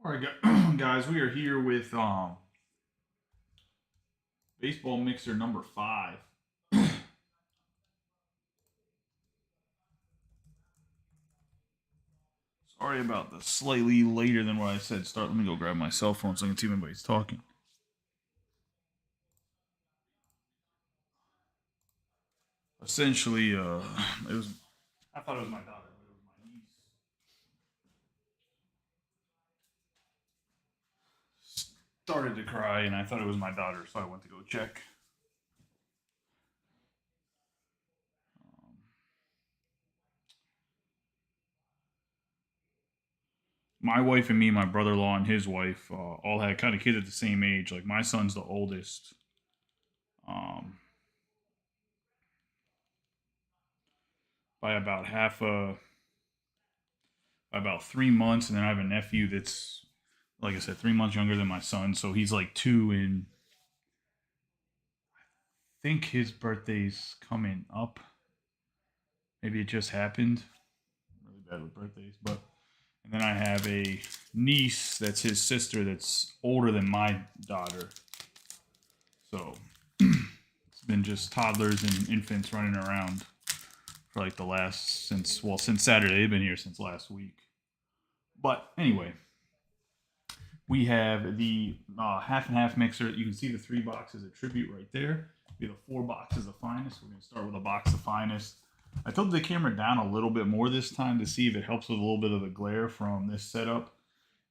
All right, guys, we are here with baseball mixer number 5. Sorry about the slightly later than what I said start. Let me go grab my cell phone so I can see if anybody's talking. Essentially, it was. I thought it was my daughter, but it was my niece. Started to cry, and I thought it was my daughter, so I went to go check. Um, my wife and me, my brother-in-law and his wife, all had kind of kids at the same age. Like my son's the oldest. Um, by about by about 3 months, and then I have a nephew that's, like I said, 3 months younger than my son. So he's like 2, and I think his birthday's coming up. Maybe it just happened. I'm really bad with birthdays, but and then I have a niece that's his sister that's older than my daughter. So it's been just toddlers and infants running around for like the last since Saturday. They've been here since last week. But anyway, we have the half and half mixer. You can see the 3 boxes of tribute right there. We have the 4 boxes of finest. We're going to start with a box of finest. I tilted the camera down a little bit more this time to see if it helps with a little bit of the glare from this setup.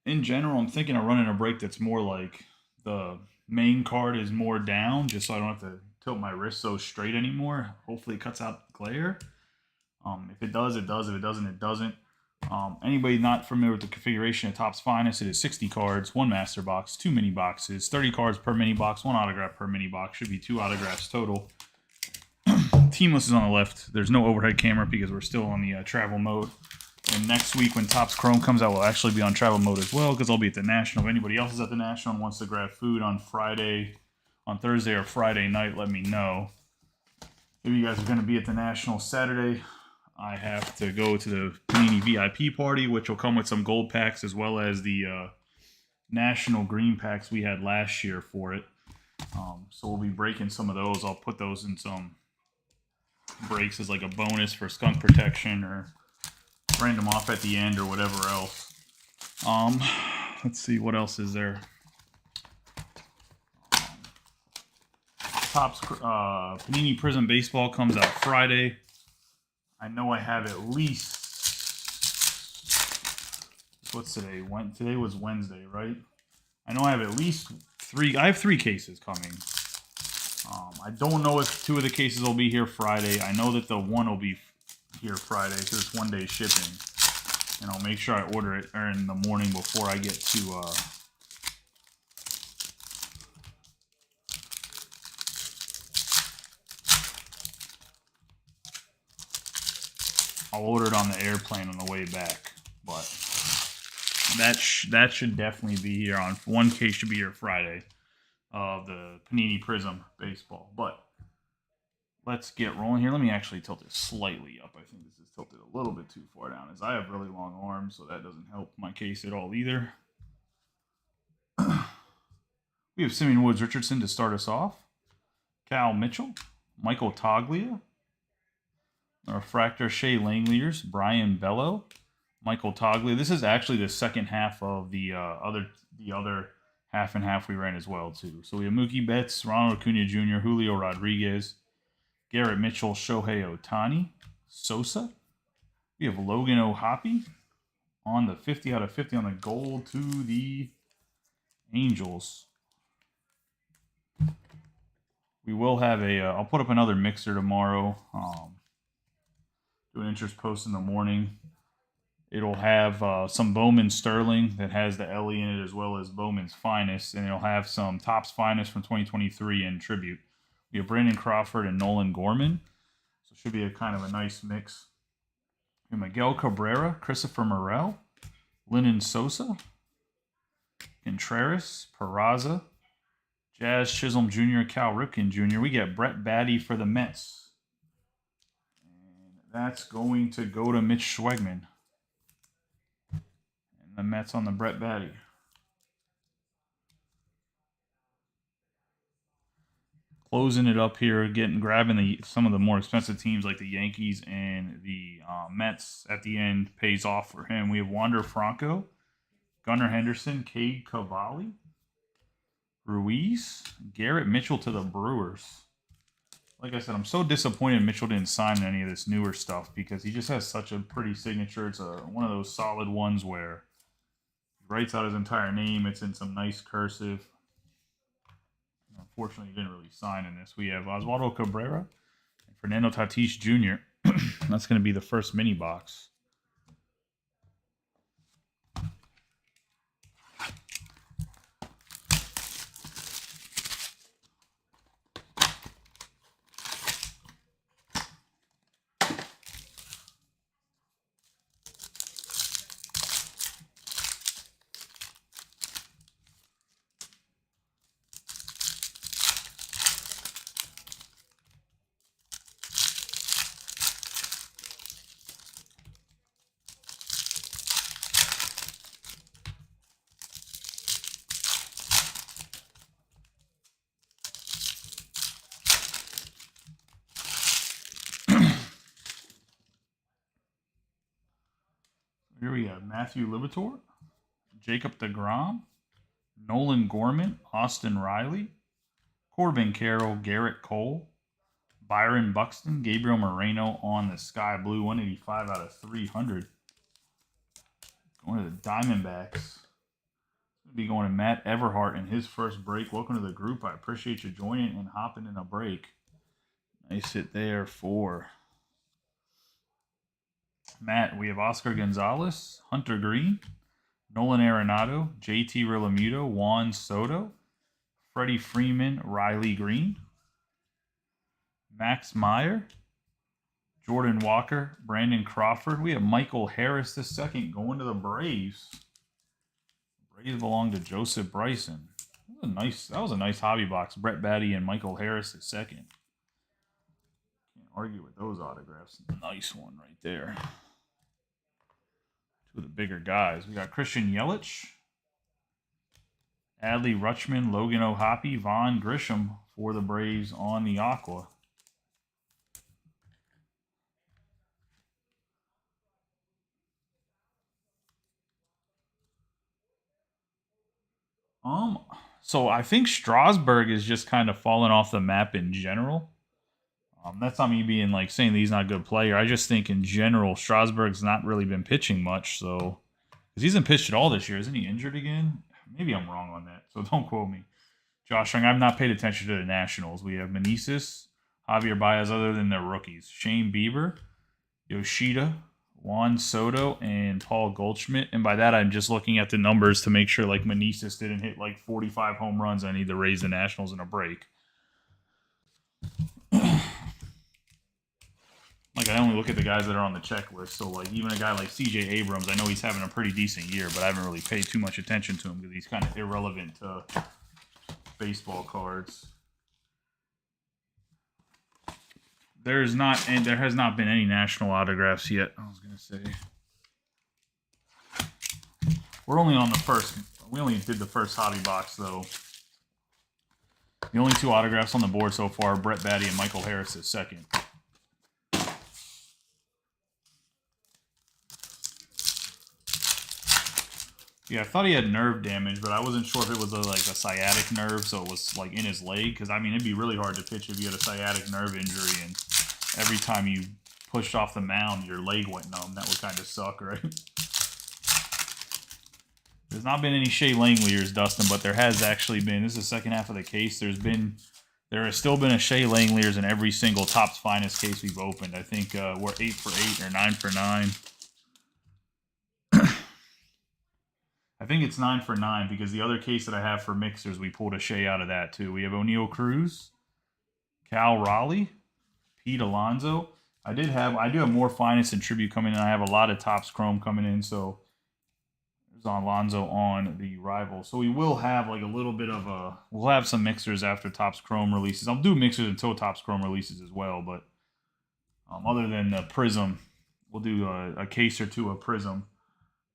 In general, I'm thinking of running a break that's more like the main card is more down, just so I don't have to tilt my wrist so straight anymore. Hopefully it cuts out the glare. If it does, it does. If it doesn't, it doesn't. Anybody not familiar with the configuration of Topps Finest, it is 60 cards, 1 master box, 2 mini boxes, 30 cards per mini box, 1 autograph per mini box. Should be 2 autographs total. Teamless is on the left. There's no overhead camera because we're still on the travel mode. And next week when Topps Chrome comes out, we'll actually be on travel mode as well because I'll be at the National. If anybody else is at the National and wants to grab food on Thursday or Friday night, let me know. If you guys are going to be at the National Saturday, I have to go to the Panini VIP party, which will come with some gold packs as well as the national green packs we had last year for it. So we'll be breaking some of those. I'll put those in some breaks as like a bonus for skunk protection or random off at the end or whatever else. Let's see what else is there. Topps Panini Prism Baseball comes out Friday. I know I have at least. What's today? Today was Wednesday, right? I know I have at least 3. I have 3 cases coming. I don't know if 2 of the cases will be here Friday. I know that the one will be here Friday because it's 1 day shipping, and I'll make sure I order it in the morning before I get to. I'll order it on the airplane on the way back, but that should definitely be here. On 1 case should be here Friday of the Panini Prism Baseball. But let's get rolling here. Let me actually tilt it slightly up. I think this is tilted a little bit too far down, as I have really long arms, so that doesn't help my case at all either. We have Simeon Woods Richardson to start us off. Cal Mitchell, Michael Toglia, Refractor Shea Langeliers, Brian Bello, Michael Toglia. This is actually the second half of the other half and half we ran as well too. So we have Mookie Betts, Ronald Acuna Jr., Julio Rodriguez, Garrett Mitchell, Shohei Ohtani, Sosa. We have Logan O'Hoppe on the 50 out of 50 on the gold to the Angels. We will have I'll put up another mixer tomorrow. Do an interest post in the morning. It'll have some Bowman Sterling that has the Ellie in it, as well as Bowman's Finest, and it'll have some Topps Finest from 2023 in tribute. We have Brandon Crawford and Nolan Gorman, so it should be a kind of a nice mix. We have Miguel Cabrera, Christopher Morel, Lennon Sosa, Contreras, Peraza, Jazz Chisholm Jr., Cal Ripken Jr. We get Brett Baty for the Mets. And that's going to go to Mitch Schwegman. And the Mets on the Brett Baty. closing it up here, grabbing some of the more expensive teams like the Yankees and the Mets at the end pays off for him. We have Wander Franco, Gunnar Henderson, Cade Cavalli, Ruiz, Garrett Mitchell to the Brewers. Like I said, I'm so disappointed Mitchell didn't sign any of this newer stuff because he just has such a pretty signature. It's one of those solid ones where he writes out his entire name. It's in some nice cursive. Unfortunately, he didn't really sign in this. We have Oswaldo Cabrera and Fernando Tatis Jr. That's going to be the first mini box. Here we have Matthew Liberatore, Jacob deGrom, Nolan Gorman, Austin Riley, Corbin Carroll, Garrett Cole, Byron Buxton, Gabriel Moreno on the Sky Blue, 185 out of 300. Going to the Diamondbacks. Going to be going to Matt Everhart in his first break. Welcome to the group. I appreciate you joining and hopping in a break. Nice hit there for Matt. We have Oscar Gonzalez, Hunter Green, Nolan Arenado, JT Realmuto, Juan Soto, Freddie Freeman, Riley Green, Max Meyer, Jordan Walker, Brandon Crawford. We have Michael Harris II going to the Braves. Braves belong to Joseph Bryson. That was a nice hobby box. Brett Baty and Michael Harris II. Can't argue with those autographs. Nice one right there. Two of the bigger guys. We got Christian Yelich, Adley Rutschman, Logan O'Hoppe, Vaughn Grisham for the Braves on the Aqua. So I think Strasburg is just kind of falling off the map in general. That's not me being like saying that he's not a good player. I just think in general Strasburg's not really been pitching much. So because he hasn't pitched at all this year, isn't he injured again? Maybe I'm wrong on that, so don't quote me. Josh Young, I've not paid attention to the Nationals. We have Meneses, Javier Baez, other than their rookies. Shane Bieber, Yoshida, Juan Soto, and Paul Goldschmidt. And by that, I'm just looking at the numbers to make sure like Meneses didn't hit like 45 home runs. I need to raise the Nationals in a break. Like, I only look at the guys that are on the checklist. So, like, even a guy like C.J. Abrams, I know he's having a pretty decent year, but I haven't really paid too much attention to him because he's kind of irrelevant to baseball cards. There has not been any national autographs yet. I was going to say. We're only on the first. We only did the first hobby box, though. The only two autographs on the board so far are Brett Baty and Michael Harris II. Yeah, I thought he had nerve damage, but I wasn't sure if it was like a sciatic nerve, so it was like in his leg. Because I mean, it'd be really hard to pitch if you had a sciatic nerve injury, and every time you pushed off the mound, your leg went numb. That would kind of suck, right? There's not been any Shea Langeliers, Dustin, but there has actually been. This is the second half of the case. There has still been a Shea Langeliers in every single Topps Finest case we've opened. I think we're 8 for 8 or 9 for 9. I think it's 9 for 9 because the other case that I have for mixers, we pulled a Shea out of that too. We have O'Neal Cruz, Cal Raleigh, Pete Alonso. I do have more Finest and Tribute coming in. I have a lot of Topps Chrome coming in, so there's Alonso on the rival. So we will have like a little bit of we'll have some mixers after Topps Chrome releases. I'll do mixers until Topps Chrome releases as well, but other than the Prism, we'll do a case or two of Prism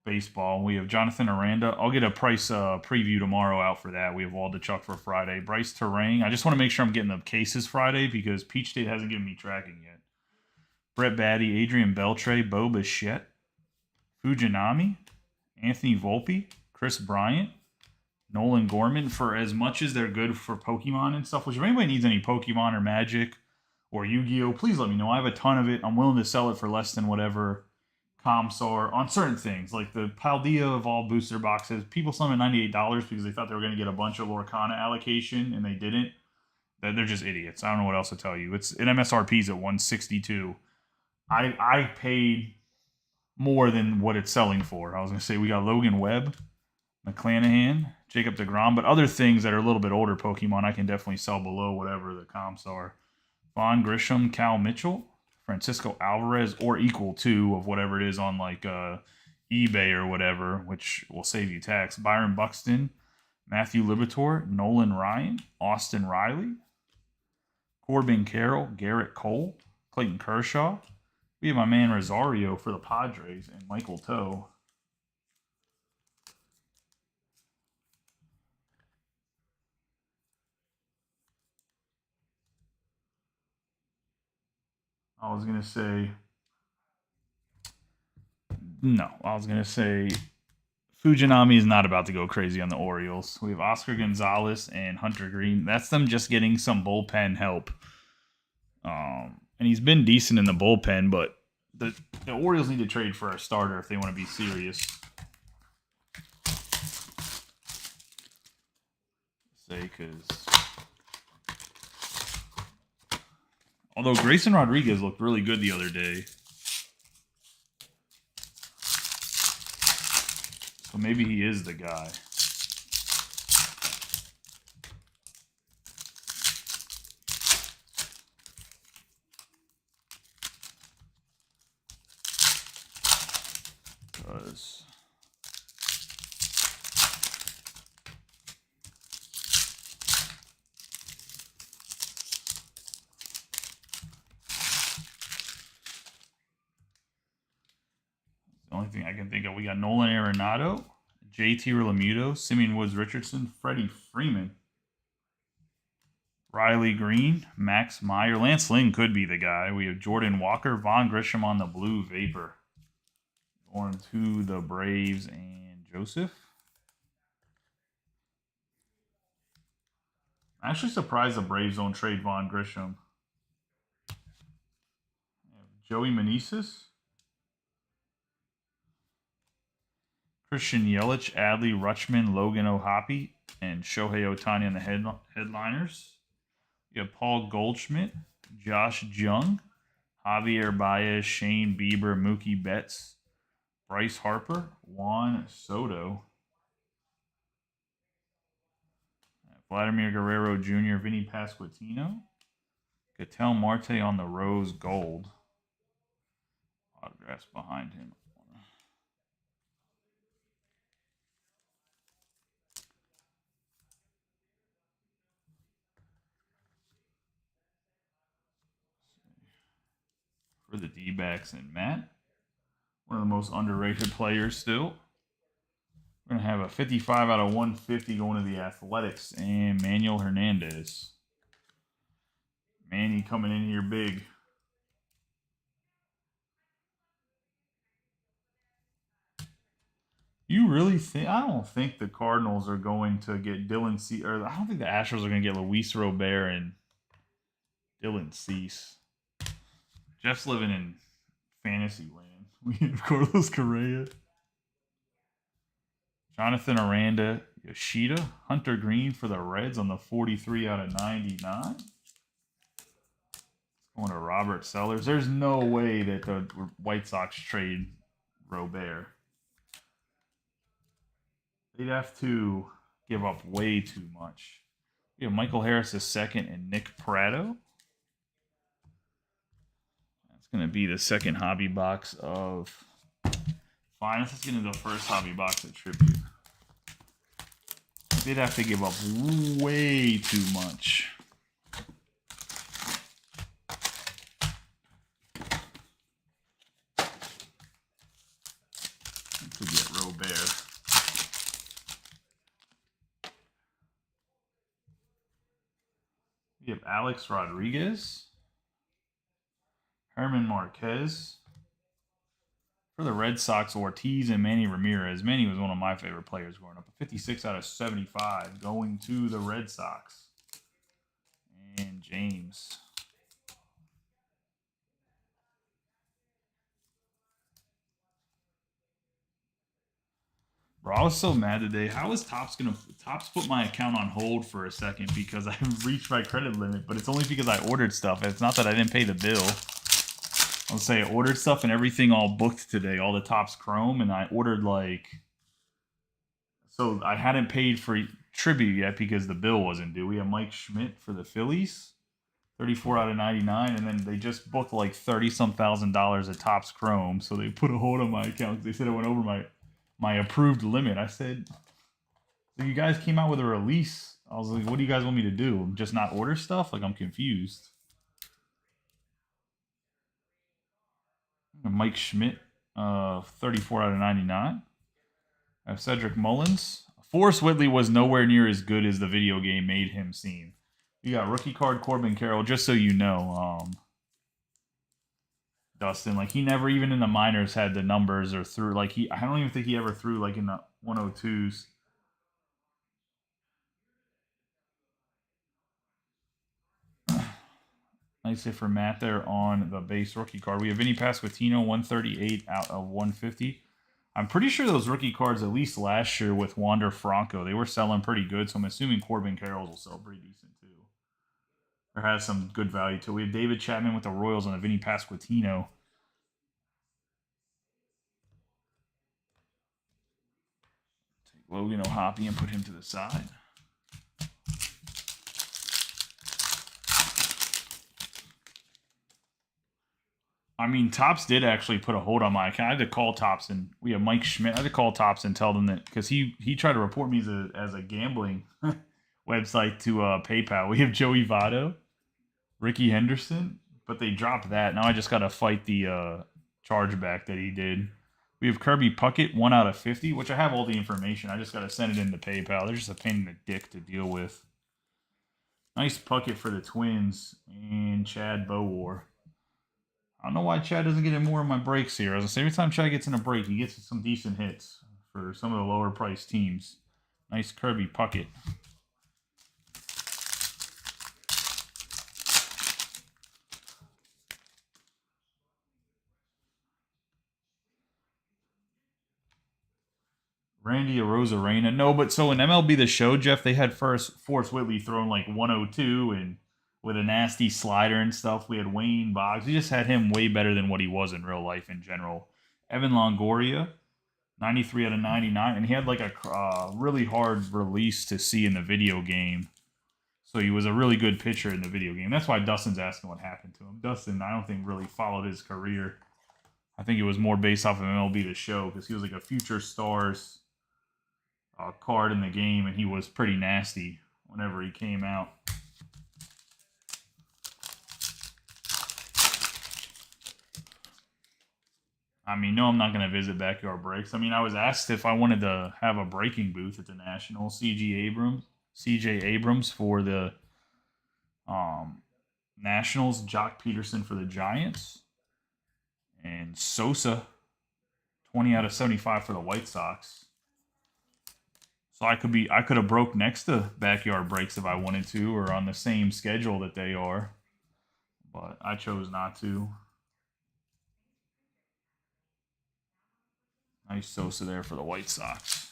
baseball. We have Jonathan Aranda. I'll get a price preview tomorrow out for that. We have Wald Chuck for Friday. Bryce Terang. I just want to make sure I'm getting the cases Friday because Peach State hasn't given me tracking yet. Brett Batty, Adrian Beltre, Bo Bichette, Fujinami, Anthony Volpe, Chris Bryant, Nolan Gorman. For as much as they're good for Pokemon and stuff, which if anybody needs any Pokemon or Magic or Yu-Gi-Oh, please let me know. I have a ton of it. I'm willing to sell it for less than whatever comps are on certain things. Like the Paldea Evolved booster boxes, people sell them at $98 because they thought they were going to get a bunch of Lorcana allocation and they didn't. They're just idiots. I don't know what else to tell you. It's an MSRP's at $162. I paid more than what it's selling for. I was going to say we got Logan Webb, McClanahan, Jacob deGrom, but other things that are a little bit older Pokemon I can definitely sell below whatever the comps are. Vaughn Grisham, Cal Mitchell, Francisco Alvarez, or equal to of whatever it is on like eBay or whatever, which will save you tax. Byron Buxton, Matthew Liberatore, Nolan Ryan, Austin Riley, Corbin Carroll, Garrett Cole, Clayton Kershaw. We have my man Rosario for the Padres and Michael Toe. I was going to say Fujinami is not about to go crazy on the Orioles. We have Oscar Gonzalez and Hunter Green. That's them just getting some bullpen help. And he's been decent in the bullpen, but the Orioles need to trade for a starter if they want to be serious. Although Grayson Rodriguez looked really good the other day. So maybe he is the guy. Because the only thing I can think of, we got Nolan Arenado, JT Realmuto, Simeon Woods Richardson, Freddie Freeman, Riley Green, Max Meyer. Lance Lynn could be the guy. We have Jordan Walker, Vaughn Grisham on the Blue Vapor. Going to the Braves and Joseph. I'm actually surprised the Braves don't trade Vaughn Grisham. Joey Meneses, Christian Yelich, Adley Rutschman, Logan O'Hoppe, and Shohei Ohtani on the headliners. You have Paul Goldschmidt, Josh Jung, Javier Baez, Shane Bieber, Mookie Betts, Bryce Harper, Juan Soto, Vladimir Guerrero Jr., Vinny Pasquantino, Ketel Marte on the Rose Gold. Autographs behind him. For the D-backs and Matt. One of the most underrated players still. We're going to have a 55 out of 150 going to the Athletics and Manuel Hernandez. Manny coming in here big. You really think? I don't think the Cardinals are going to get Dylan Cease, or I don't think the Astros are going to get Luis Robert and Dylan Cease. Jeff's living in fantasy land. We have Carlos Correa, Jonathan Aranda, Yoshida, Hunter Green for the Reds on the 43 out of 99. Going to Robert Sellers. There's no way that the White Sox trade Robert. They'd have to give up way too much. We have Michael Harris II and Nick Pratto. That's going to be the second hobby box of Finest. Let's get into the first hobby box of Tribute. They'd have to give up way too much. Could get We have Alex Rodriguez, Herman Marquez. For the Red Sox, Ortiz and Manny Ramirez. Manny was one of my favorite players growing up. 56 out of 75 going to the Red Sox. And James. Bro, I was so mad today. How is Topps gonna Topps put my account on hold for a second because I reached my credit limit, but it's only because I ordered stuff. It's not that I didn't pay the bill. I'll say I ordered stuff and everything all booked today, all the Topps Chrome, and I ordered so I hadn't paid for tribute yet because the bill wasn't due. We have Mike Schmidt for the Phillies, 34 out of 99, and then they just booked like $30-some thousand at Topps Chrome, so they put a hold on my account because they said I went over my approved limit. I said, so you guys came out with a release. I was like, what do you guys want me to do? Just not order stuff? Like, I'm confused. Mike Schmidt, 34 out of 99. I have Cedric Mullins. Forrest Whitley was nowhere near as good as the video game made him seem. You got rookie card Corbin Carroll, just so you know. Dustin, like, he never even in the minors had the numbers or threw, like, I don't even think he ever threw, like, in the 102s. Nice hit for Matt there on the base rookie card. We have Vinny Pasquantino, 138 out of 150. I'm pretty sure those rookie cards, at least last year with Wander Franco, they were selling pretty good, so I'm assuming Corbin Carroll will sell pretty decent too. Or has some good value too. We have David Chapman with the Royals on a Vinny Pasquantino. Take Logan O'Hoppe and put him to the side. I mean, Topps did actually put a hold on my account. I had to call Topps, and we have Mike Schmidt. I had to call Topps and tell them that because he tried to report me as a gambling website to PayPal. We have Joey Votto, Ricky Henderson, but they dropped that. Now I just got to fight the chargeback that he did. We have Kirby Puckett, 1 out of 50, which I have all the information. I just got to send it into PayPal. They're just a pain in the dick to deal with. Nice Puckett for the Twins and Chad Bowar. I don't know why Chad doesn't get in more of my breaks here. As I say, every time Chad gets in a break, he gets some decent hits for some of the lower priced teams. Nice Kirby Puckett. Randy Arozarena. No, but so in MLB The Show, Jeff, they had Forrest Whitley throwing like 102 and with a nasty slider and stuff. We had Wayne Boggs. We just had him way better than what he was in real life in general. Evan Longoria, 93 out of 99. And he had like a really hard release to see in the video game. So he was a really good pitcher in the video game. That's why Dustin's asking what happened to him. Dustin, I don't think really followed his career. I think it was more based off of MLB The Show because he was like a Future Stars card in the game, and he was pretty nasty whenever he came out. I mean, no, I'm not going to visit Backyard Breaks. I mean, I was asked if I wanted to have a breaking booth at the National. CJ Abrams for the Nationals, Jock Peterson for the Giants, and Sosa, 20 out of 75 for the White Sox. So I could have broke next to Backyard Breaks if I wanted to, or on the same schedule that they are, but I chose not to. Nice Sosa there for the White Sox.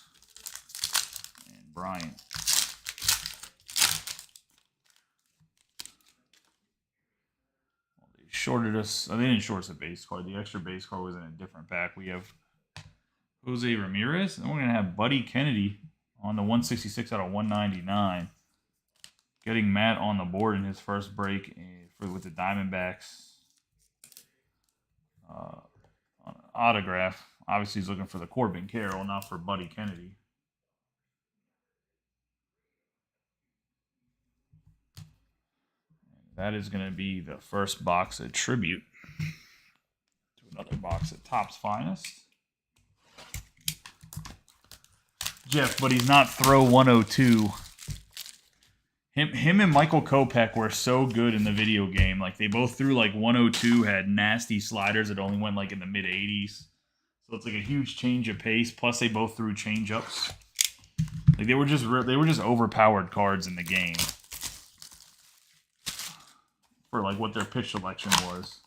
And Bryant. Well, they shorted us. They didn't short us a base card. The extra base card was in a different pack. We have Jose Ramirez. And we're going to have Buddy Kennedy on the 166 out of 199. Getting Matt on the board in his first break with the Diamondbacks. Autograph. Obviously, he's looking for the Corbin Carroll, not for Buddy Kennedy. And that is going to be the first box of tribute to another box of Topps Finest. Jeff, but he's not throw 102. Him and Michael Kopech were so good in the video game. Like they both threw like 102, had nasty sliders that only went like in the mid 80s. So it's like a huge change of pace. Plus they both threw change ups. Like they were just overpowered cards in the game for like what their pitch selection was.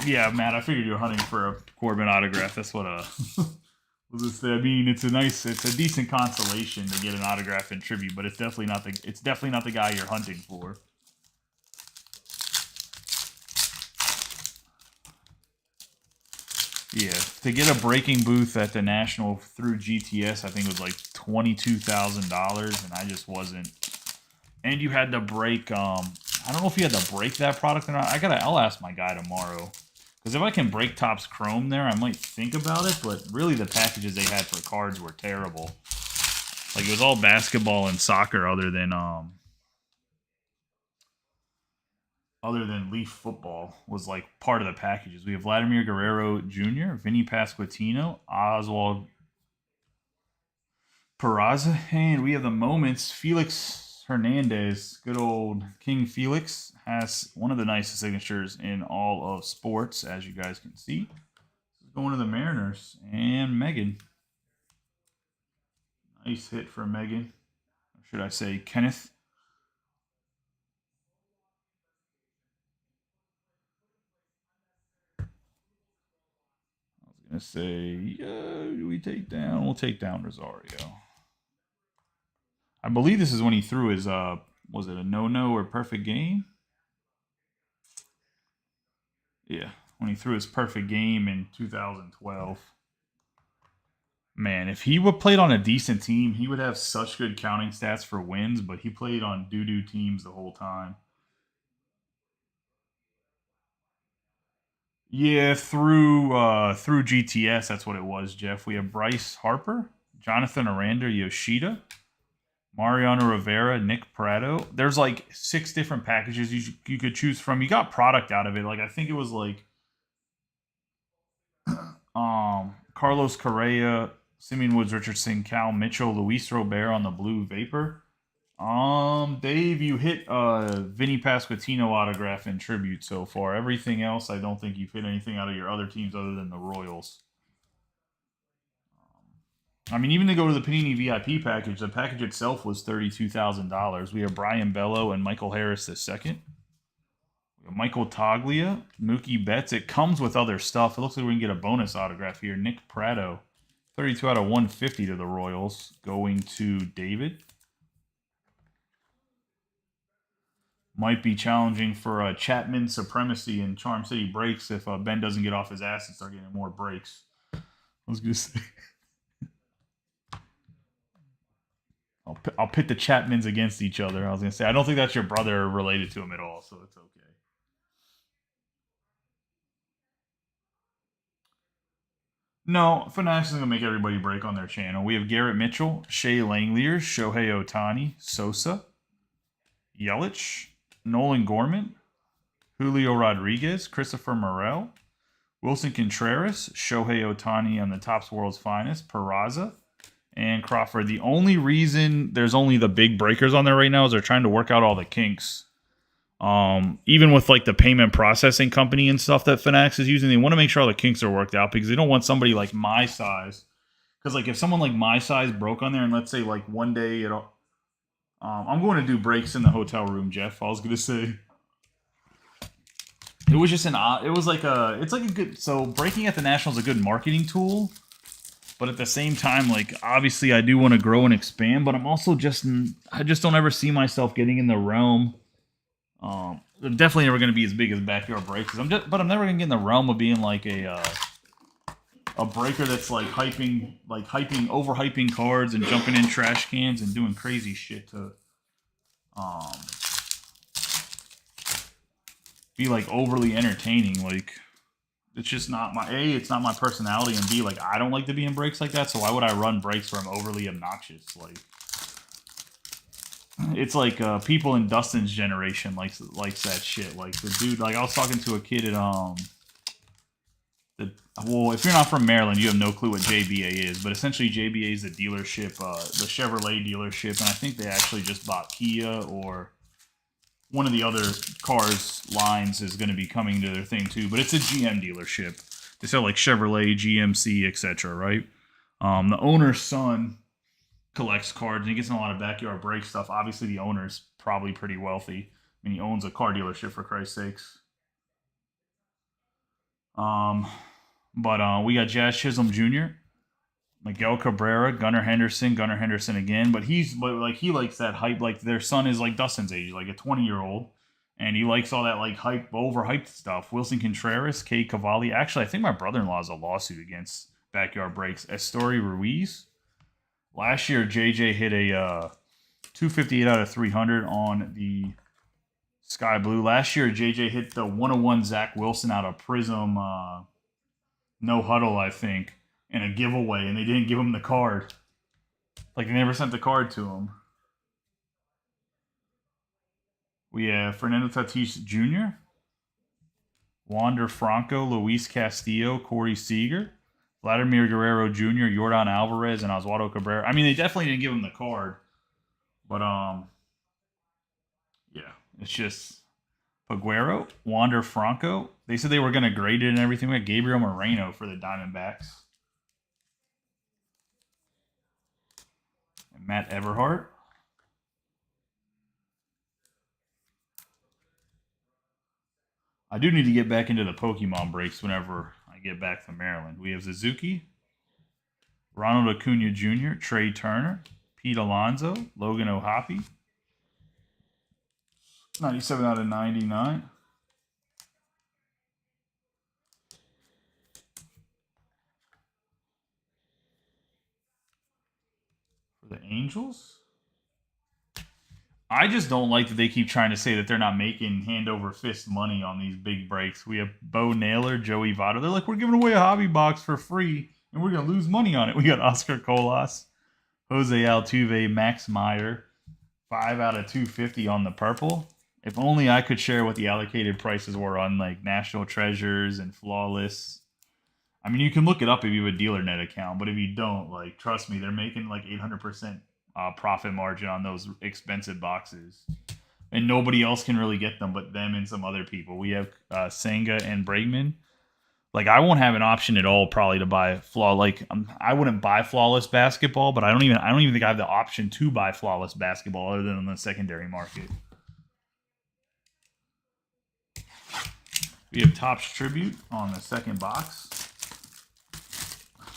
Yeah, Matt, I figured you were hunting for a Corbin autograph. That's what I mean, it's a decent consolation to get an autograph in tribute, but it's definitely not the guy you're hunting for. Yeah, to get a breaking booth at the National through GTS, I think it was like $22,000, and I just wasn't. And you had to break. I don't know if you had to break that product or not. I'll ask my guy tomorrow. Because if I can break Topps Chrome there, I might think about it. But really, the packages they had for cards were terrible. Like, it was all basketball and soccer other than Leaf football was, like, part of the packages. We have Vladimir Guerrero Jr., Vinny Pasquantino, Oswald Peraza, and we have the moments. Felix Hernandez, good old King Felix, has one of the nicest signatures in all of sports, as you guys can see. Going to the Mariners and Megan. Nice hit for Megan. Or should I say Kenneth? I was going to say, do we take down? We'll take down Rosario. I believe this is when he threw his, was it a no-no or perfect game? Yeah, when he threw his perfect game in 2012. Man, if he would played on a decent team, he would have such good counting stats for wins, but he played on doo-doo teams the whole time. Yeah, through GTS, that's what it was, Jeff. We have Bryce Harper, Jonathan Aranda, Yoshida, Mariano Rivera, Nick Pratto. There's like 6 different packages you could choose from. You got product out of it. Like I think it was like Carlos Correa, Simeon Woods Richardson, Cal Mitchell, Luis Robert on the Blue Vapor. Dave, you hit Vinny Pasquantino autograph in tribute so far. Everything else, I don't think you've hit anything out of your other teams other than the Royals. I mean, even to go to the Panini VIP package, the package itself was $32,000. We have Brian Bello and Michael Harris II. We have Michael Toglia, Mookie Betts. It comes with other stuff. It looks like we can get a bonus autograph here. Nick Pratto, 32 out of 150 to the Royals, going to David. Might be challenging for Chapman supremacy in Charm City breaks if Ben doesn't get off his ass and start getting more breaks. I was going to say. I'll pit the Chapmans against each other. I was going to say, I don't think that's your brother related to him at all, so it's okay. No, Fanatics is going to make everybody break on their channel. We have Garrett Mitchell, Shea Langeliers, Shohei Ohtani, Sosa, Yelich, Nolan Gorman, Julio Rodriguez, Christopher Morel, Wilson Contreras, Shohei Ohtani on the Topps World's Finest, Peraza, and Crawford. The only reason there's only the big breakers on there right now is they're trying to work out all the kinks. Even with like the payment processing company and stuff that Fanatics is using, they want to make sure all the kinks are worked out because they don't want somebody like my size. Because like if someone like my size broke on there, and let's say like one day I'm going to do breaks in the hotel room, Jeff. I was going to say it was just so breaking at the National is a good marketing tool. But at the same time, like, obviously I do want to grow and expand, but I just don't ever see myself getting in the realm. I'm definitely never going to be as big as Backyard Breaks. But I'm never going to get in the realm of being like a breaker that's like overhyping cards and jumping in trash cans and doing crazy shit to be like overly entertaining. Like, it's just not it's not my personality, and B, like, I don't like to be in breaks like that, so why would I run breaks where I'm overly obnoxious? Like, it's like people in Dustin's generation likes that shit. Like, the dude, like, I was talking to a kid at Well, if you're not from Maryland, you have no clue what JBA is. But essentially, JBA is the dealership, the Chevrolet dealership, and I think they actually just bought Kia, or one of the other cars lines is going to be coming to their thing too. But it's a GM dealership. They sell like Chevrolet, GMC, etc. Right? The owner's son collects cards and he gets in a lot of backyard break stuff. Obviously, the owner's probably pretty wealthy. I mean, he owns a car dealership, for Christ's sakes. But we got Jazz Chisholm Jr., Miguel Cabrera, Gunnar Henderson again. But he likes that hype. Like their son is like Dustin's age, like a 20-year-old, and he likes all that like hype, overhyped stuff. Wilson Contreras, Kate Cavalli. Actually, I think my brother-in-law has a lawsuit against Backyard Breaks. Estory Ruiz. Last year, JJ hit a 258 out of 300 on the Sky Blue. Last year, JJ hit the 101 Zach Wilson out of Prism No Huddle, I think, in a giveaway, and they didn't give him the card. Like, they never sent the card to him. We have Fernando Tatis Jr., Wander Franco, Luis Castillo, Corey Seager, Vladimir Guerrero Jr., Yordan Alvarez, and Oswaldo Cabrera. I mean, they definitely didn't give him the card. But, yeah, it's just Paguero, Wander Franco. They said they were going to grade it and everything. We had Gabriel Moreno for the Diamondbacks. And Matt Everhart. I do need to get back into the Pokemon breaks whenever I get back from Maryland. We have Suzuki, Ronald Acuna Jr., Trey Turner, Pete Alonso, Logan O'Hoppe. 97 out of 99. For the Angels. I just don't like that they keep trying to say that they're not making hand over fist money on these big breaks. We have Bo Naylor, Joey Votto. They're like, we're giving away a hobby box for free, and we're going to lose money on it. We got Oscar Colas, Jose Altuve, Max Meyer, 5 out of 250 on the purple. If only I could share what the allocated prices were on like National Treasures and Flawless. I mean, you can look it up if you have a DealerNet account, but if you don't, like, trust me, they're making like 800% profit margin on those expensive boxes, and nobody else can really get them but them and some other people. We have Senga and Bregman. Like, I won't have an option at all probably to buy I wouldn't buy Flawless basketball, but I don't even think I have the option to buy Flawless basketball other than on the secondary market. We have Topps Tribute on the second box.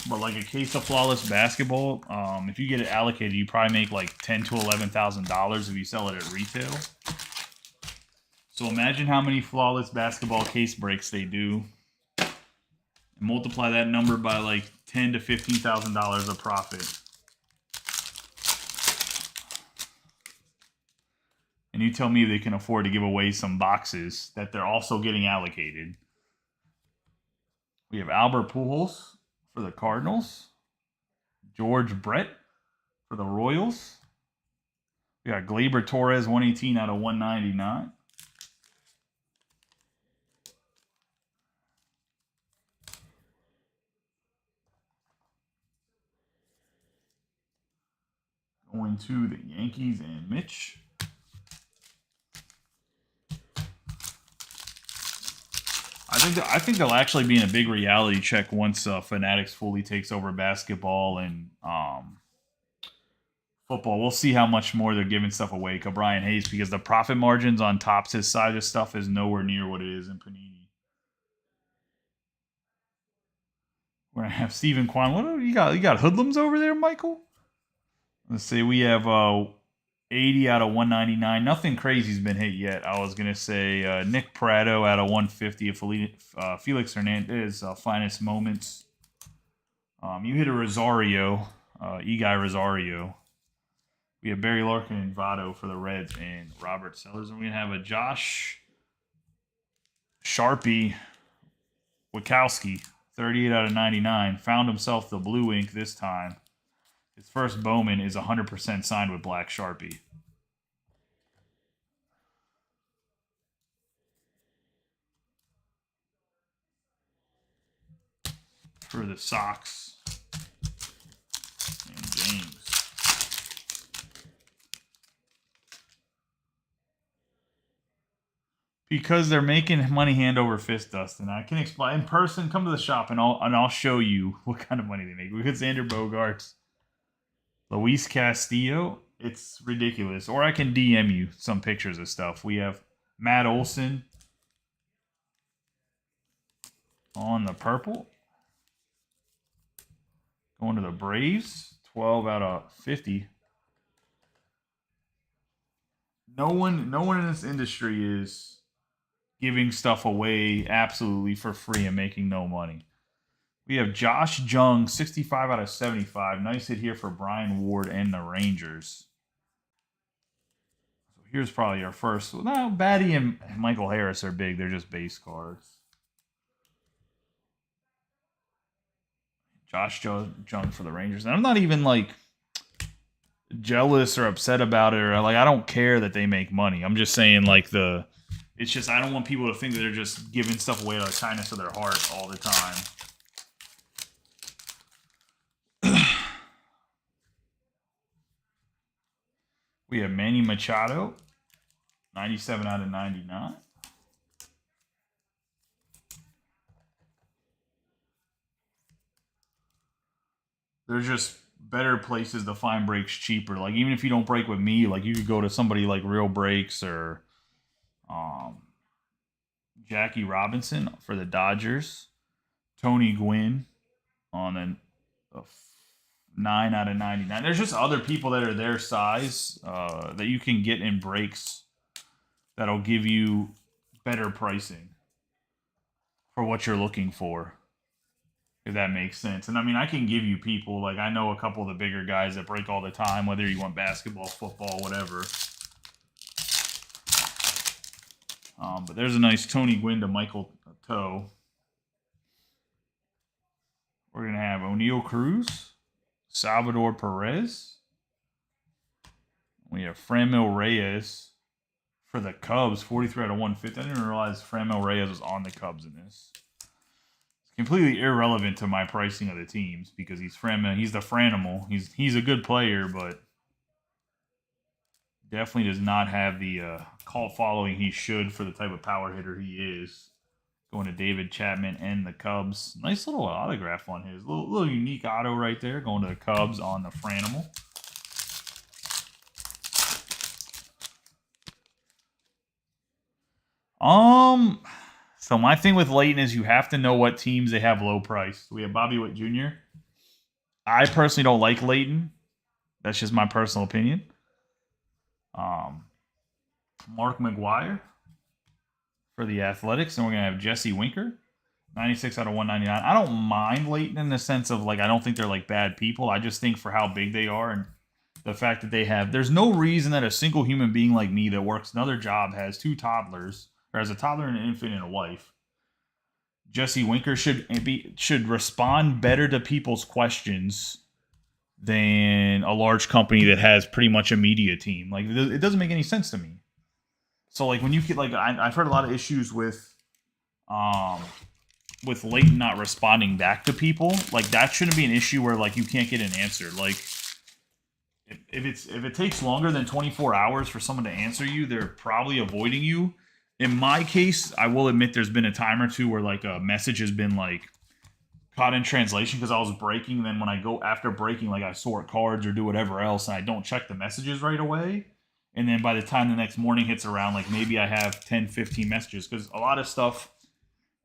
But like a case of Flawless basketball, if you get it allocated, you probably make like $10,000 to $11,000 if you sell it at retail. So imagine how many Flawless basketball case breaks they do, and multiply that number by like $10,000 to $15,000 of profit. And you tell me they can afford to give away some boxes that they're also getting allocated. We have Albert Pujols for the Cardinals, George Brett for the Royals. We got Gleyber Torres, 118 out of 199. Going to the Yankees and Mitch. I think they'll actually be in a big reality check once Fanatics fully takes over basketball and football. We'll see how much more they're giving stuff away to Brian Hayes, because the profit margins on Topps' side of stuff is nowhere near what it is in Panini. We're gonna have Stephen Kwan. What do you got? You got hoodlums over there, Michael? Let's see. We have 80 out of 199. Nothing crazy's been hit yet. I was gonna say Nick Pratto out of 150. Felix Hernandez, finest moments. You hit a Rosario, Eguy Rosario. We have Barry Larkin and Votto for the Reds and Robert Sellers. And we're gonna have a Josh Sharpie Wachowski, 38 out of 99. Found himself the blue ink this time. His first Bowman is 100% signed with Black Sharpie. for the Sox. And James. Because they're making money hand over fist, Dustin. I can explain in person. Come to the shop and I'll show you what kind of money they make. We got Xander Bogaerts, Luis Castillo. It's ridiculous. Or I can DM you some pictures of stuff. We have Matt Olson on the purple. Going to the Braves. 12 out of 50. No one in this industry is giving stuff away absolutely for free and making no money. We have Josh Jung, 65 out of 75. Nice hit here for Brian Ward and the Rangers. So here's probably our first. No, Batty and Michael Harris are big. They're just base cards. Josh Jung for the Rangers. And I'm not even like jealous or upset about it, or like I don't care that they make money. I'm just saying like it's just I don't want people to think that they're just giving stuff away out of the kindness of their heart all the time. We have Manny Machado, 97 out of 99. There's just better places to find breaks cheaper. Like even if you don't break with me, like you could go to somebody like Real Breaks or Jackie Robinson for the Dodgers, Tony Gwynn on a 9 out of 99. There's just other people that are their size that you can get in breaks that'll give you better pricing for what you're looking for, if that makes sense. And I mean, I can give you people, like I know a couple of the bigger guys that break all the time, whether you want basketball, football, whatever. But there's a nice Tony Gwynn to Michael Toe. We're going to have O'Neal Cruz, Salvador Perez. We have Franmil Reyes for the Cubs, 43 out of 150. I didn't realize Franmil Reyes was on the Cubs in this. It's completely irrelevant to my pricing of the teams because he's the Franimal. He's a good player, but definitely does not have the cult following he should for the type of power hitter he is. Going to David Chapman and the Cubs. Nice little autograph on his. Little unique auto right there. Going to the Cubs on the Franimal. So my thing with Leighton is you have to know what teams they have low priced. We have Bobby Witt Jr. I personally don't like Leighton. That's just my personal opinion. Mark McGwire for the Athletics, and we're gonna have Jesse Winker, 96 out of 199. I don't mind Leighton in the sense of like I don't think they're like bad people. I just think for how big they are and the fact that there's no reason that a single human being like me that works another job, has 2 toddlers, or has a toddler and an infant and a wife. Jesse Winker should respond better to people's questions than a large company that has pretty much a media team. Like it doesn't make any sense to me. So like when you get like I've heard a lot of issues with Leighton not responding back to people. Like that shouldn't be an issue where like you can't get an answer. Like if it takes longer than 24 hours for someone to answer you, they're probably avoiding you. In my case, I will admit there's been a time or two where like a message has been like caught in translation because I was breaking. And then when I go after breaking, like I sort cards or do whatever else, and I don't check the messages right away. And then by the time the next morning hits around, like maybe I have 10, 15 messages. Because a lot of stuff,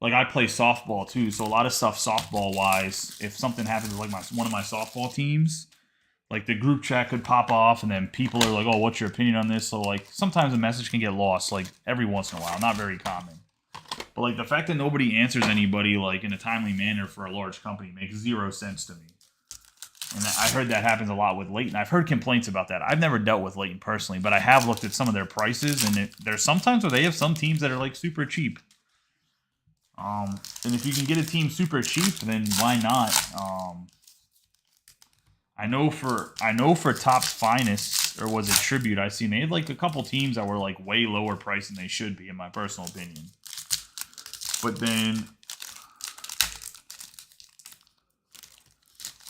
like I play softball too. So a lot of stuff softball-wise, if something happens with like one of my softball teams, like the group chat could pop off and then people are like, oh, what's your opinion on this? So like sometimes a message can get lost like every once in a while. Not very common. But like the fact that nobody answers anybody like in a timely manner for a large company makes 0 sense to me. And I heard that happens a lot with Leighton. I've heard complaints about that. I've never dealt with Leighton personally, but I have looked at some of their prices, and there's sometimes where they have some teams that are like super cheap. And if you can get a team super cheap, then why not? I know for Topps Finest, or was it Tribute? I seen they had like a couple teams that were like way lower price than they should be, in my personal opinion. But then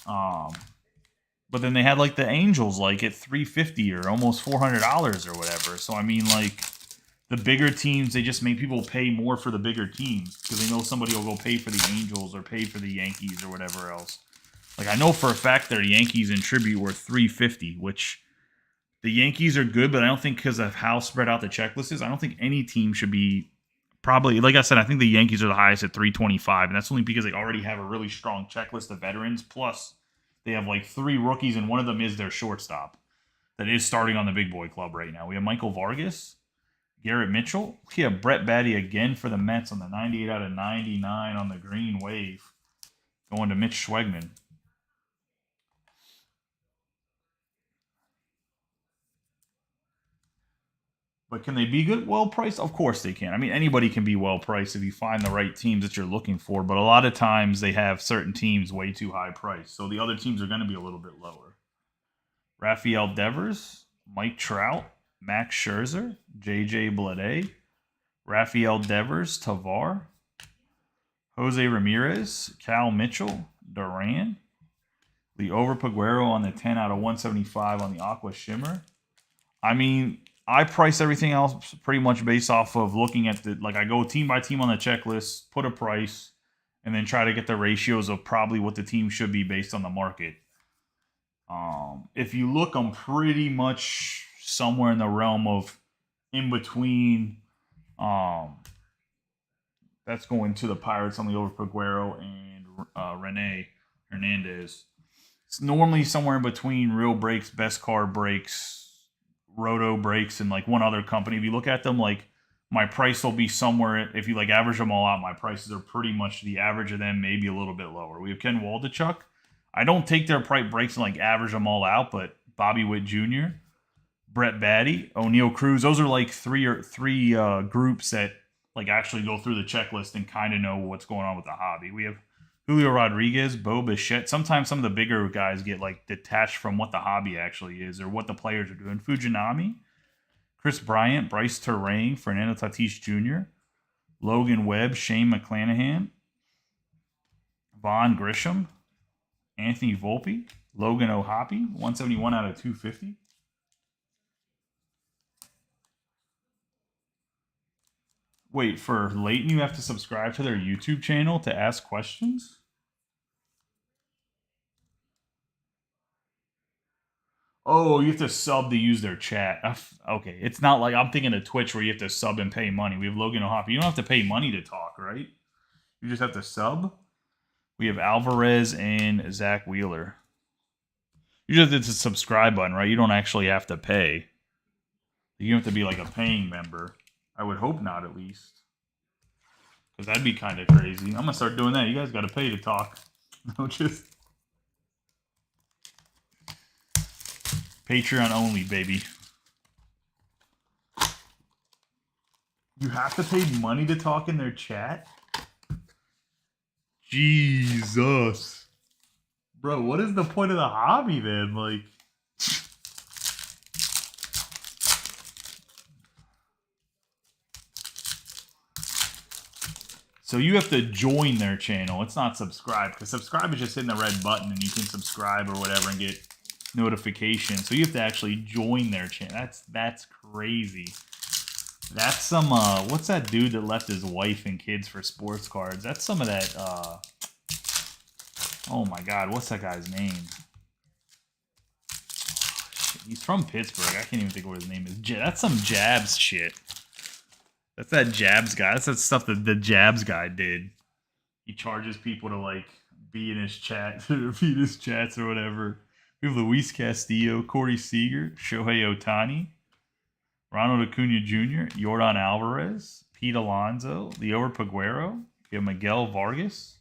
But then they had like the Angels like at $350 or almost $400 or whatever. So I mean, like the bigger teams, they just make people pay more for the bigger teams because they know somebody will go pay for the Angels or pay for the Yankees or whatever else. Like I know for a fact their Yankees in tribute were $350, which the Yankees are good, but I don't think because of how spread out the checklist is, I don't think any team should be probably, like I said, I think the Yankees are the highest at 325, and that's only because they already have a really strong checklist of veterans. Plus, they have like 3 rookies, and one of them is their shortstop that is starting on the big boy club right now. We have Michael Vargas, Garrett Mitchell. We have Brett Baty again for the Mets on the 98 out of 99 on the green wave, going to Mitch Schwegman. But can they be good, well priced? Of course they can. I mean, anybody can be well priced if you find the right teams that you're looking for. But a lot of times they have certain teams way too high priced, so the other teams are going to be a little bit lower. Rafael Devers, Mike Trout, Max Scherzer, JJ Bleday, Rafael Devers, Tavar, Jose Ramirez, Cal Mitchell, Duran, Liover Peguero on the 10 out of 175 on the Aqua Shimmer. I mean, I price everything else pretty much based off of looking at the, like I go team by team on the checklist, put a price, and then try to get the ratios of probably what the team should be based on the market. If you look, I'm pretty much somewhere in the realm of in between. That's going to the Pirates on the over Peguero and Rene Hernandez. It's normally somewhere in between Real Breaks, Best Card Breaks, Roto Breaks, and like one other company. If you look at them, like my price will be somewhere. If you like average them all out, my prices are pretty much the average of them, maybe a little bit lower. We have Ken Waldichuk. I don't take their price breaks and like average them all out, but Bobby Witt Jr., Brett Baty, O'Neill Cruz, those are like three groups that like actually go through the checklist and kind of know what's going on with the hobby. We have Julio Rodriguez, Bo Bichette. Sometimes some of the bigger guys get like detached from what the hobby actually is or what the players are doing. Fujinami, Chris Bryant, Bryce Terrain, Fernando Tatis Jr., Logan Webb, Shane McClanahan, Vaughn Grisham, Anthony Volpe, Logan O'Hoppe, 171 out of 250. Wait, for Leighton, you have to subscribe to their YouTube channel to ask questions? Oh, you have to sub to use their chat. Okay, it's not like I'm thinking of Twitch where you have to sub and pay money. We have Logan O'Hoppe. You don't have to pay money to talk, right? You just have to sub. We have Alvarez and Zach Wheeler. You just hit the subscribe button, right? You don't actually have to pay. You have to be like a paying member. I would hope not, at least. Because that'd be kind of crazy. I'm going to start doing that. You guys got to pay to talk. No, just Patreon only, baby. You have to pay money to talk in their chat? Jesus. Bro, what is the point of the hobby then? Like, so you have to join their channel. It's not subscribe, because subscribe is just hitting the red button and you can subscribe or whatever and get notifications. So you have to actually join their channel. That's crazy. That's some what's that dude that left his wife and kids for sports cards? That's some of that oh my god, what's that guy's name? He's from Pittsburgh. I can't even think of what his name is. That's some Jabs shit. That's that Jabs guy. That's that stuff that the Jabs guy did. He charges people to like be in his chat, be in his chats or whatever. We have Luis Castillo, Corey Seager, Shohei Ohtani, Ronald Acuna Jr., Yordan Alvarez, Pete Alonso, Liover Peguero. We have Miguel Vargas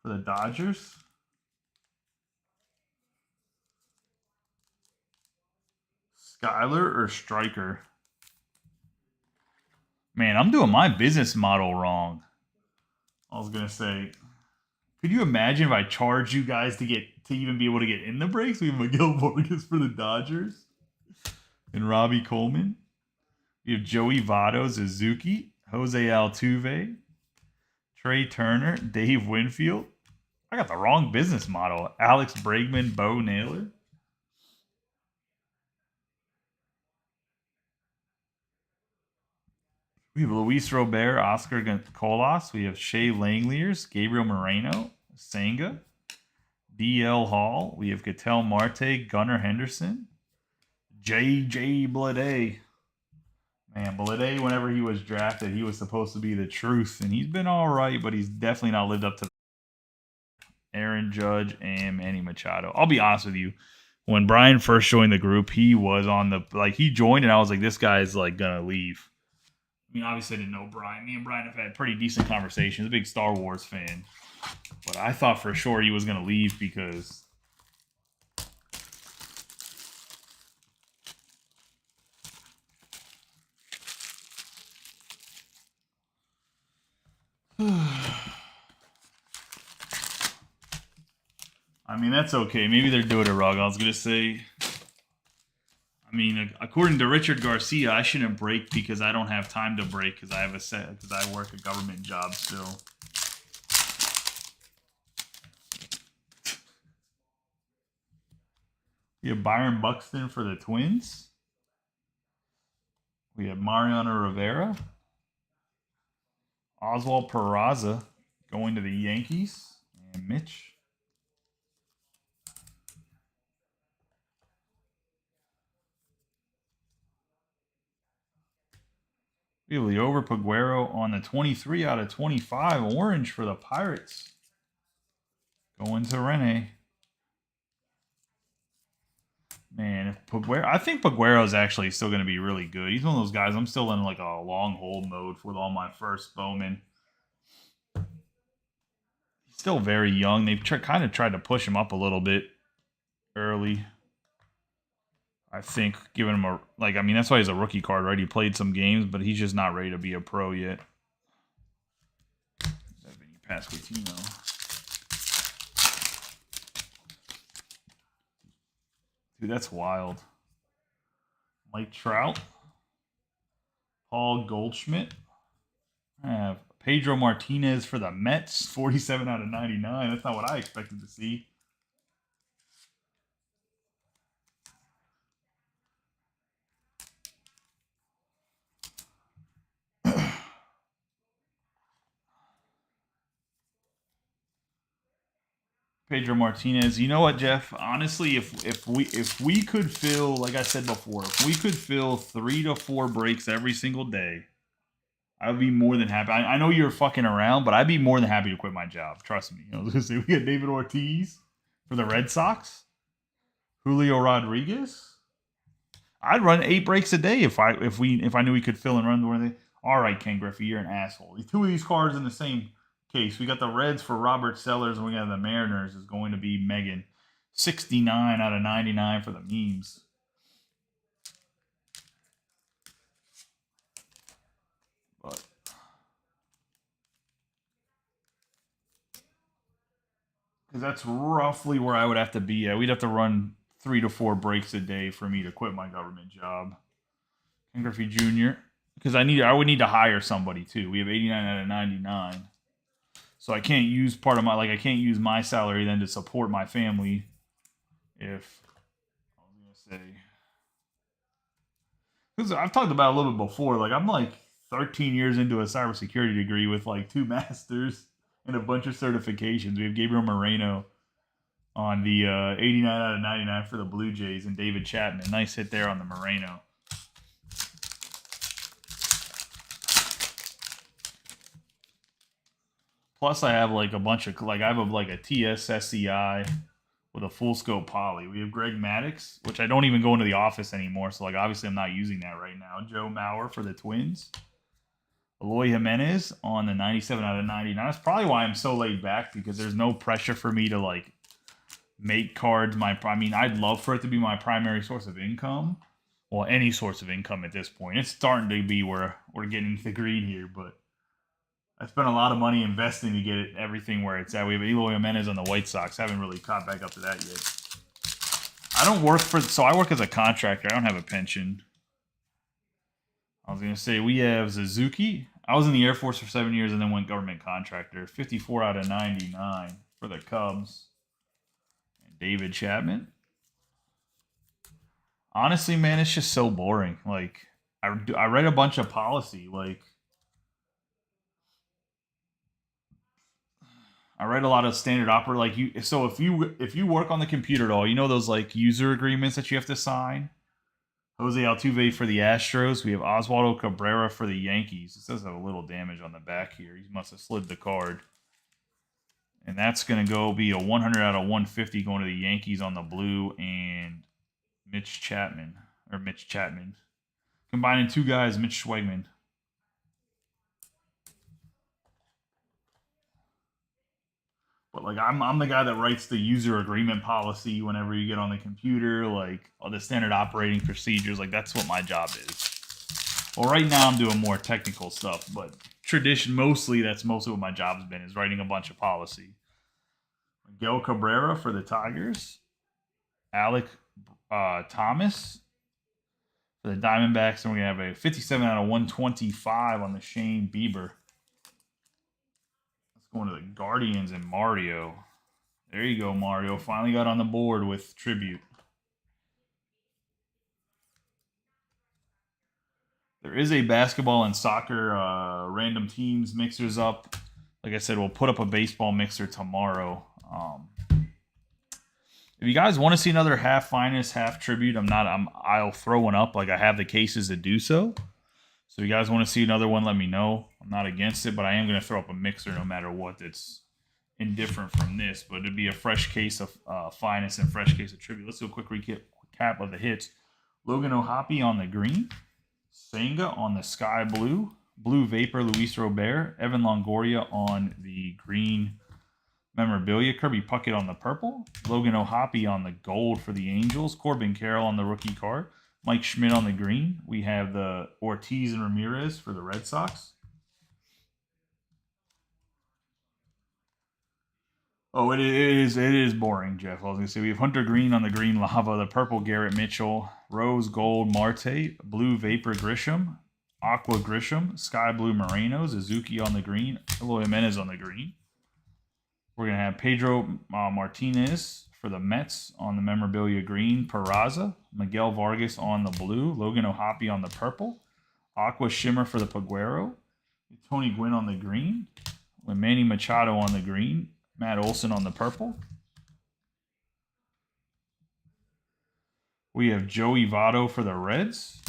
for the Dodgers. Skyler or Striker? Man, I'm doing my business model wrong. I was gonna say, could you imagine if I charged you guys to even be able to get in the breaks? We have Miguel Vargas for the Dodgers and Robbie Coleman. We have Joey Votto, Suzuki, Jose Altuve, Trey Turner, Dave Winfield, I got the wrong business model. Alex Bregman, Bo Naylor. We have Luis Robert, Oscar Colas. We have Shea Langeliers, Gabriel Moreno, Senga, DL Hall. We have Ketel Marte, Gunnar Henderson, JJ Bleday. Man, Bleday, whenever he was drafted, he was supposed to be the truth, and he's been all right, but he's definitely not lived up to Aaron Judge and Manny Machado. I'll be honest with you. When Brian first joined the group, he was on the he joined, and I was like, this guy's like gonna leave. I mean, obviously, I didn't know Brian. Me and Brian have had pretty decent conversations. A big Star Wars fan, but I thought for sure he was gonna leave because. I mean, that's okay. Maybe they're doing it wrong. I was gonna say. I mean, according to Richard Garcia, I shouldn't break because I don't have time to break because I have because I work a government job still. We have Byron Buxton for the Twins. We have Mariano Rivera, Oswald Peraza going to the Yankees, and Mitch. We have Liover Peguero on the 23 out of 25 orange for the Pirates. Going to Rene. Man, if Peguero, I think Peguero is actually still going to be really good. He's one of those guys. I'm still in like a long hold mode with all my first Bowman. He's still very young. They've kind of tried to push him up a little bit early. I think giving him a I mean that's why he's a rookie card, right? He played some games, but he's just not ready to be a pro yet. Vinny Pasquantino. Dude, that's wild. Mike Trout, Paul Goldschmidt. I have Pedro Martinez for the Mets, 47 out of 99. That's not what I expected to see. Pedro Martinez. You know what, Jeff? Honestly, if we could fill, like I said before, if we could fill 3 to 4 breaks every single day, I would be more than happy. I know you're fucking around, but I'd be more than happy to quit my job. Trust me. You know, we got David Ortiz for the Red Sox, Julio Rodriguez. I'd run 8 breaks a day if I knew we could fill and run where they. All right, Ken Griffey, you're an asshole. 2 of these cards in the same case. We got the Reds for Robert Sellers, and we got the Mariners is going to be Megan. 69 out of 99 for the memes. But because that's roughly where I would have to be at. We'd have to run 3 to 4 breaks a day for me to quit my government job. Ken Griffey Jr. Because I would need to hire somebody too. We have 89 out of 99. So I can't use part of my I can't use my salary then to support my family. If I was gonna say, because I've talked about it a little bit before. Like I'm like 13 years into a cybersecurity degree with like 2 masters and a bunch of certifications. We have Gabriel Moreno on the 89 out of 99 for the Blue Jays and David Chapman. Nice hit there on the Moreno. Plus, I have like a bunch of I have a TS SCI with a full scope poly. We have Greg Maddux, which I don't even go into the office anymore. So obviously I'm not using that right now. Joe Mauer for the Twins. Eloy Jimenez on the 97 out of 99. That's probably why I'm so laid back because there's no pressure for me to make cards I mean, I'd love for it to be my primary source of income. Well, any source of income at this point. It's starting to be where we're getting into the green here, but I spent a lot of money investing to get everything where it's at. We have Eloy Jimenez on the White Sox. I haven't really caught back up to that yet. I don't work so I work as a contractor. I don't have a pension. I was going to say we have Suzuki. I was in the Air Force for 7 years and then went government contractor. 54 out of 99. for the Cubs. And David Chapman. Honestly, man, it's just so boring. Like, I read a bunch of policy. Like, I read a lot of standard opera. Like you, so if you work on the computer at all, you know those like user agreements that you have to sign. Jose Altuve for the Astros. We have Oswaldo Cabrera for the Yankees. It says a little damage on the back here. He must have slid the card. And that's going to go be a 100 out of 150 going to the Yankees on the blue, and Mitch Chapman. Combining two guys, Mitch Schwegman. But like I'm the guy that writes the user agreement policy whenever you get on the computer, like all the standard operating procedures. Like that's what my job is. Well, right now I'm doing more technical stuff, but mostly that's mostly what my job's been, is writing a bunch of policy. Miguel Cabrera for the Tigers. Alec Thomas for the Diamondbacks, and we're gonna have a 57 out of 125 on the Shane Bieber. Going to the Guardians and Mario. There you go, Mario. Finally got on the board with tribute. There is a basketball and soccer random teams mixers up. Like I said, we'll put up a baseball mixer tomorrow. If you guys want to see another half finest, half tribute, I'll throw one up. Like I have the cases to do so. So if you guys want to see another one, let me know. I'm not against it, but I am going to throw up a mixer no matter what that's indifferent from this. But it'd be a fresh case of finest and fresh case of tribute. Let's do a quick recap of the hits. Logan O'Hoppe on the green. Senga on the sky blue. Blue Vapor, Luis Robert. Evan Longoria on the green memorabilia. Kirby Puckett on the purple. Logan O'Hoppe on the gold for the Angels. Corbin Carroll on the rookie card. Mike Schmidt on the green. We have the Ortiz and Ramirez for the Red Sox. Oh, it is boring, Jeff. I was going to say we have Hunter Green on the green lava, the purple Garrett Mitchell, rose gold Marte, blue Vapor Grisham, aqua Grisham, sky blue Moreno, Suzuki on the green, Eloy Jimenez on the green. We're going to have Pedro Martinez for the Mets on the memorabilia green, Peraza, Miguel Vargas on the blue, Logan O'Hoppe on the purple, Aqua Shimmer for the Paguero, Tony Gwynn on the green, Manny Machado on the green, Matt Olson on the purple. We have Joey Votto for the Reds,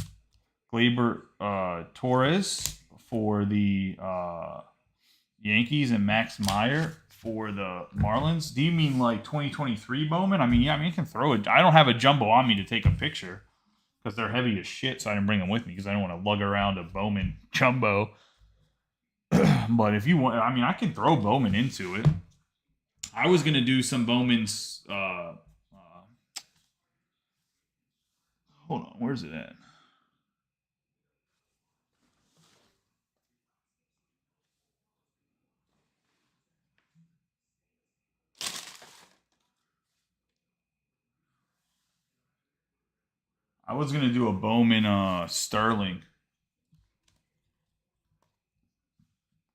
Gleyber Torres for the Yankees, and Max Meyer for the Marlins. Do you mean like 2023 Bowman? I I can throw it. I don't have a jumbo on me to take a picture because they're heavy as shit, so I didn't bring them with me because I don't want to lug around a Bowman jumbo. But if you want, I can throw Bowman into it. I was going to do some Bowman's. Hold on, where's it at? I was going to do a Bowman Sterling.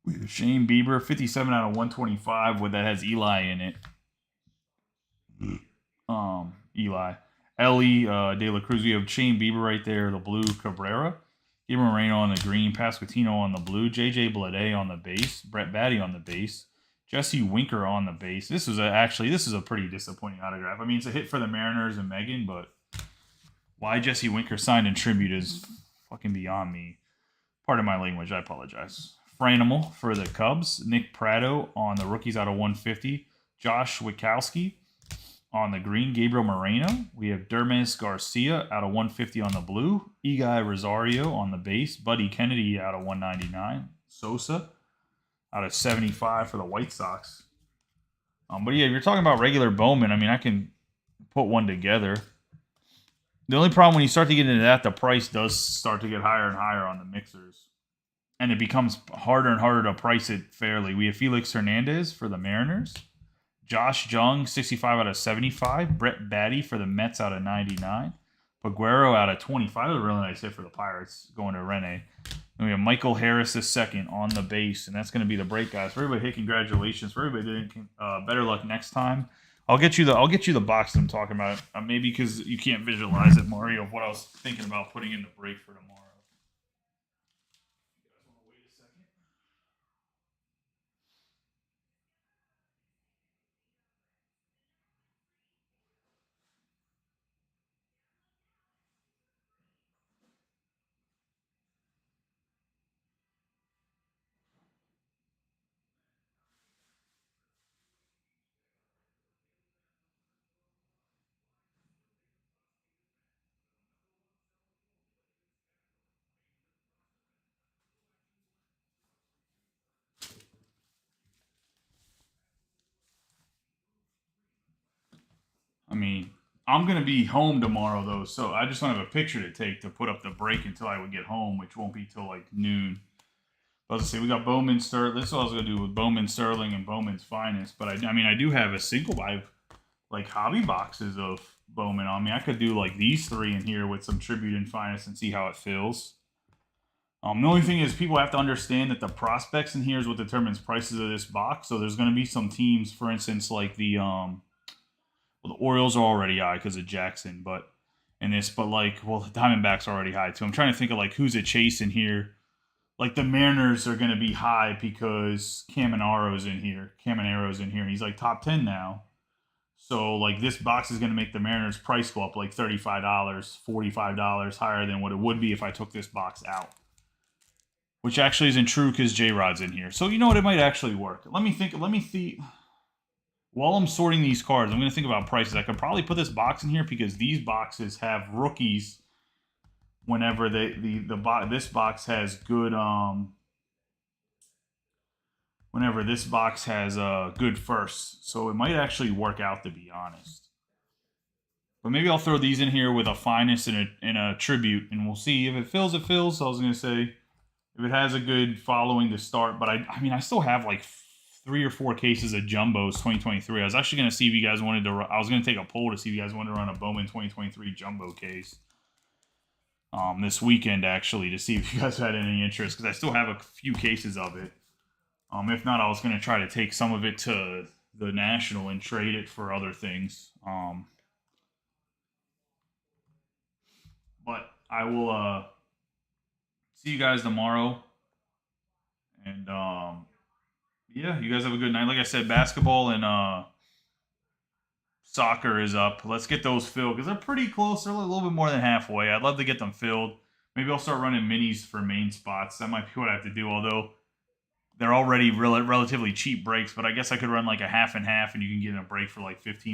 We have Shane Bieber, 57 out of 125, with that has Eli in it. Eli. Ellie De La Cruz. We have Shane Bieber right there, the blue Cabrera. Gabriel Moreno on the green. Pasquantino on the blue. JJ Bleday on the base. Brett Batty on the base. Jesse Winker on the base. This is a pretty disappointing autograph. It's a hit for the Mariners and Megan, but why Jesse Winker signed in tribute is fucking beyond me. Pardon my language. I apologize. Franimal for the Cubs. Nick Prado on the rookies out of 150. Josh Witkowski on the green. Gabriel Moreno. We have Dermis Garcia out of 150 on the blue. Eguy Rosario on the base. Buddy Kennedy out of 199. Sosa out of 75 for the White Sox. But yeah, if you're talking about regular Bowman, I can put one together. The only problem when you start to get into that, the price does start to get higher and higher on the mixers. And it becomes harder and harder to price it fairly. We have Felix Hernandez for the Mariners. Josh Jung, 65 out of 75. Brett Batty for the Mets out of 99. Paguero out of 25. A really nice hit for the Pirates going to Rene. And we have Michael Harris II on the base, and that's going to be the break, guys. For everybody, hey, congratulations! For everybody, better luck next time. I'll get you the box that I'm talking about. Maybe because you can't visualize it, Mario, of what I was thinking about putting in the break for tomorrow. You guys want to wait a second? I mean, I'm gonna be home tomorrow though, so I just don't have a picture to take to put up the break until I would get home, which won't be till like noon. But let's see, we got Bowman Sterling. This is what I was gonna do with Bowman Sterling and Bowman's Finest. But I mean, I do have a single. I have like hobby boxes of Bowman on me. I could do like these three in here with some Tribute and Finest and see how it feels. The only thing is, people have to understand that the prospects in here is what determines prices of this box. So there's going to be some teams, for instance, like the Orioles are already high because of Jackson, but the Diamondbacks are already high too. I'm trying to think of like who's a chase in here. Like the Mariners are going to be high because Camaro's in here. He's like top 10 now. So like this box is going to make the Mariners price go up like $35, $45 higher than what it would be if I took this box out. Which actually isn't true because J-Rod's in here. So you know what? It might actually work. Let me think. While I'm sorting these cards, I'm going to think about prices. I could probably put this box in here because these boxes have rookies whenever this box has good whenever this box has good firsts. So it might actually work out, to be honest. But maybe I'll throw these in here with a Finest and a Tribute, and we'll see. If it fills, it fills. So I was going to say, if it has a good following to start. But I mean, I still have like 3 or 4 cases of Jumbos 2023. I was actually going to see if you guys wanted to. I was going to take a poll to see if you guys wanted to run a Bowman 2023 Jumbo case this weekend, actually, to see if you guys had any interest, because I still have a few cases of it. If not, I was going to try to take some of it to the National and trade it for other things. But I will see you guys tomorrow. And yeah, you guys have a good night. Like I said, basketball and soccer is up. Let's get those filled because they're pretty close. They're a little bit more than halfway. I'd love to get them filled. Maybe I'll start running minis for main spots. That might be what I have to do, although they're already relatively cheap breaks. But I guess I could run like a half and half, and you can get a break for like 15